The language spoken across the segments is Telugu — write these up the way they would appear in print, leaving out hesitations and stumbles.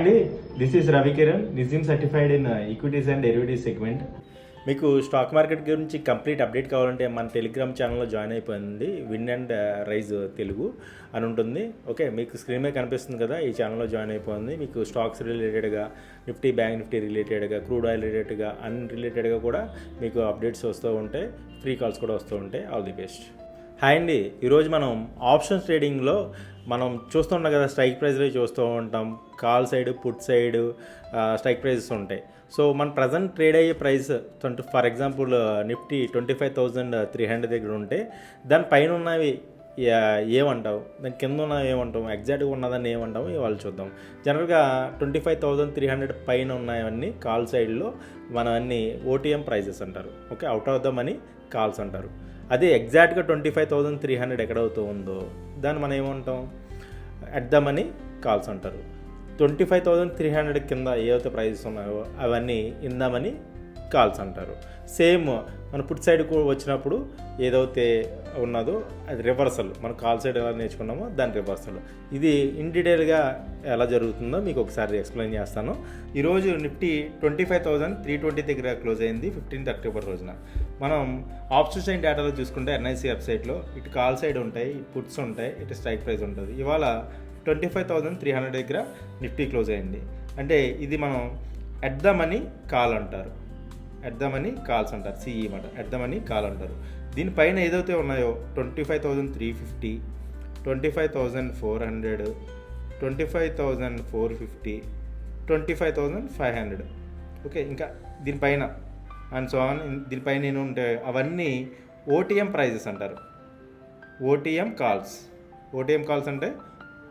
అండి, this is Ravikiran, NISM certified in equities and derivatives segment. మీకు స్టాక్ మార్కెట్ గురించి కంప్లీట్ అప్డేట్ కావాలంటే మన టెలిగ్రామ్ ఛానల్లో జాయిన్ అయిపోయింది. విన్ అండ్ రైజ్ తెలుగు అని ఉంటుంది. ఓకే, మీకు స్క్రీన్ మీద కనిపిస్తుంది కదా, ఈ ఛానల్లో జాయిన్ అయిపోయింది. మీకు స్టాక్స్ రిలేటెడ్గా, నిఫ్టీ, బ్యాంక్ నిఫ్టీ రిలేటెడ్గా, క్రూడ్ ఆయిల్ రిలేటెడ్గా, అన్రిలేటెడ్గా కూడా మీకు అప్డేట్స్ వస్తూ ఉంటాయి. ఫ్రీ కాల్స్ కూడా వస్తూ ఉంటాయి. All the best. హాయ్ అండి, ఈరోజు మనం ఆప్షన్స్ ట్రేడింగ్లో మనం చూస్తున్నాం కదా, స్ట్రైక్ ప్రైస్లో చూస్తూ ఉంటాం. Call side, put side strike prices ఉంటాయి. సో మన ప్రజెంట్ ట్రేడ్ అయ్యే ప్రైస్ ఫర్ ఎగ్జాంపుల్ నిఫ్టీ 25,300 దగ్గర ఉంటే దాని పైన ఉన్నవి ఏమంటావు, దాని కింద ఉన్నవి ఏమంటాం, ఎగ్జాక్ట్గా ఉన్నదాన్ని ఏమంటాము ఇవాళ చూద్దాం. జనరల్గా 25,300 పైన ఉన్నాయన్నీ కాల్ సైడ్లో మనం అన్ని ఓటీఎం ప్రైజెస్ అంటారు. Okay, out of the money calls అంటారు. అదే ఎగ్జాక్ట్గా 25,300 ఎక్కడవుతూ ఉందో దాన్ని మనం ఏమంటాం, అట్ ద మనీ కాల్స్ అంటారు. 25,300 కింద ఏవైతే ప్రైజెస్ ఉన్నాయో అవన్నీ ఇన్ ద మనీ కాల్స్ అంటారు. సేమ్ మన పుట్ సైడ్ కూడా వచ్చినప్పుడు ఏదైతే ఉన్నదో అది రివర్సల్. మనం కాల్ సైడ్ ఎలా నేర్చుకున్నామో దాని రివర్సల్. ఇది ఇన్ డీటెయిల్గా ఎలా జరుగుతుందో మీకు ఒకసారి ఎక్స్ప్లెయిన్ చేస్తాను. ఈరోజు నిఫ్టీ 25,320 దగ్గర క్లోజ్ అయింది 15th అక్టోబర్ రోజున. మనం ఆప్షన్ సైడ్ డేటాలో చూసుకుంటే ఎన్ఐసి వెబ్సైట్లో ఇటు కాల్ సైడ్ ఉంటాయి, పుట్స్ ఉంటాయి, ఇటు స్ట్రైక్ ప్రైస్ ఉంటుంది. ఇవాళ 25,300 దగ్గర నిఫ్టీ క్లోజ్ అయింది. అంటే ఇది మనం ఎట్ ద మనీ కాల్ అంటారు. ఎట్ ద మనీ కాల్స్ అంటారు, సిఈ మాట. ఎట్ ద మనీ కాల్ అంటారు. దీనిపైన ఏదైతే ఉన్నాయో 25,350, 25,400, 25,450, 25,500. ఓకే, ఇంకా దీనిపైన అండ్ సో ఆన్. దీనిపైన నేను ఉంటే అవన్నీ ఓటీఎం ప్రైజెస్ అంటారు. OTM calls. ఓటీఎం కాల్స్ అంటే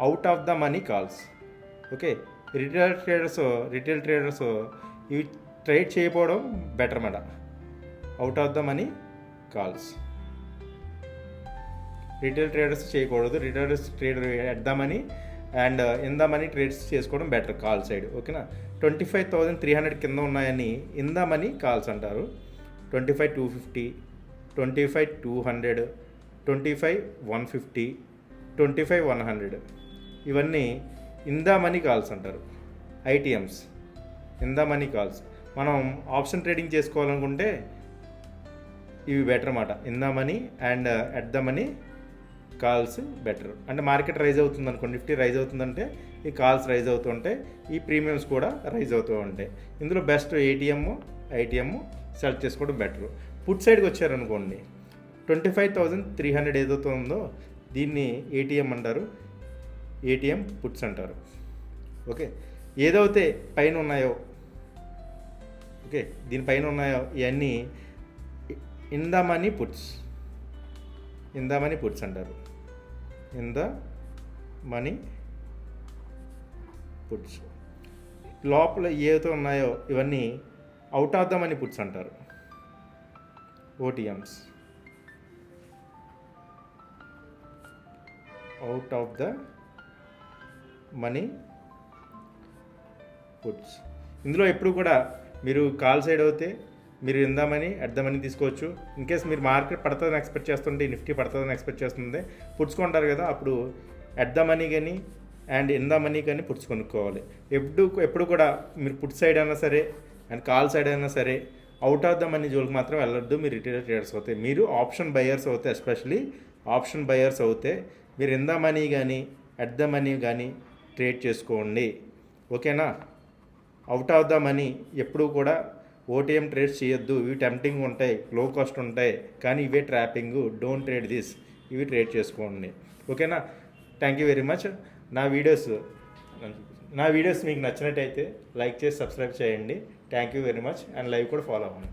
out of the money calls. Okay, retail traders ఇవి ట్రేడ్ చేయకపోవడం బెటర్ మాట. Out of the money calls retail traders చేయకూడదు. Retailers trade at the money and in the money trades చేసుకోవడం బెటర్ కాల్ సైడ్. ఓకేనా, 25,300 కింద ఉన్నాయని ఇన్ ద మనీ కాల్స్ అంటారు. 25,250, 25,200, 25,150, 25,100 ఇవన్నీ ఇన్ ద మనీ కాల్స్ అంటారు. ఐటీఎమ్స్, ఇన్ ద మనీ కాల్స్. మనం ఆప్షన్ ట్రేడింగ్ చేసుకోవాలనుకుంటే ఇవి బెటర్ అన్నమాట. In the money and at the money calls better. అంటే మార్కెట్ రైజ్ అవుతుంది అనుకోండి, నిఫ్టీ రైజ్ అవుతుందంటే ఈ కాల్స్ రైజ్ అవుతుంటాయి, ఈ ప్రీమియమ్స్ కూడా రైజ్ అవుతూ ఉంటాయి. ఇందులో బెస్ట్ ఐటీఎం సెలెక్ట్ చేసుకోవడం బెటర్. పుట్ సైడ్కి వచ్చారనుకోండి, 25,300 ఏదైతే ఉందో దీన్ని ఏటీఎం అంటారు. ఏటీఎం పుట్స్ అంటారు. ఓకే, ఏదైతే పైన ఉన్నాయో, ఓకే దీనిపైన ఉన్నాయో ఇవన్నీ in the money puts. In the money puts అంటారు. In the money puts. లోపల ఏవైతే ఉన్నాయో ఇవన్నీ out of the money puts అంటారు. OTMs, out of the money puts. ఇందులో ఎప్పుడు కూడా మీరు కాల్ సైడ్ అవుతే మీరు ఇందామని అట్ ద మనీ తీసుకోవచ్చు. ఇన్ కేస్ మీరు మార్కెట్ పడుతుందని ఎక్స్పెక్ట్ చేస్తుంటే, నిఫ్టీ పడుతుందని ఎక్స్పెక్ట్ చేస్తుంది, పుట్స్ కొంటారు కదా, అప్పుడు అట్ ద మనీ కానీ అండ్ ఇన్ ద మనీ కానీ పుట్స్ కొనుక్కోవాలి. ఎప్పుడు కూడా మీరు పుట్ సైడ్ అయినా సరే అండ్ కాల్ సైడ్ అయినా సరే అవుట్ ఆఫ్ ద మనీ జోలికి మాత్రం వెళ్ళొద్దు. మీరు రిటైల్ ట్రేడర్స్ అవుతాయి. మీరు ఆప్షన్ బయర్స్ అవుతాయి. ఎస్పెషలీ ఆప్షన్ బయర్స్ అవుతే మీరు ఇన్ ద మనీ కానీ అట్ ద మనీ కానీ ట్రేడ్ చేసుకోండి. ఓకేనా, అవుట్ ఆఫ్ ద మనీ ఎప్పుడు కూడా ఓటీఎం ట్రేడ్స్ చేయొద్దు. ఇవి టెంప్టింగ్ ఉంటాయి, లో కాస్ట్ ఉంటాయి, కానీ ఇవే ట్రాపింగ్. Don't trade this. ఇవి ట్రేడ్ చేసుకోండి. ఓకేనా, థ్యాంక్ యూ వెరీ మచ్. నా వీడియోస్ మీకు నచ్చినట్టయితే లైక్ చేసి సబ్స్క్రైబ్ చేయండి. Thank you very much. And live కూడా ఫాలో అవ్వండి.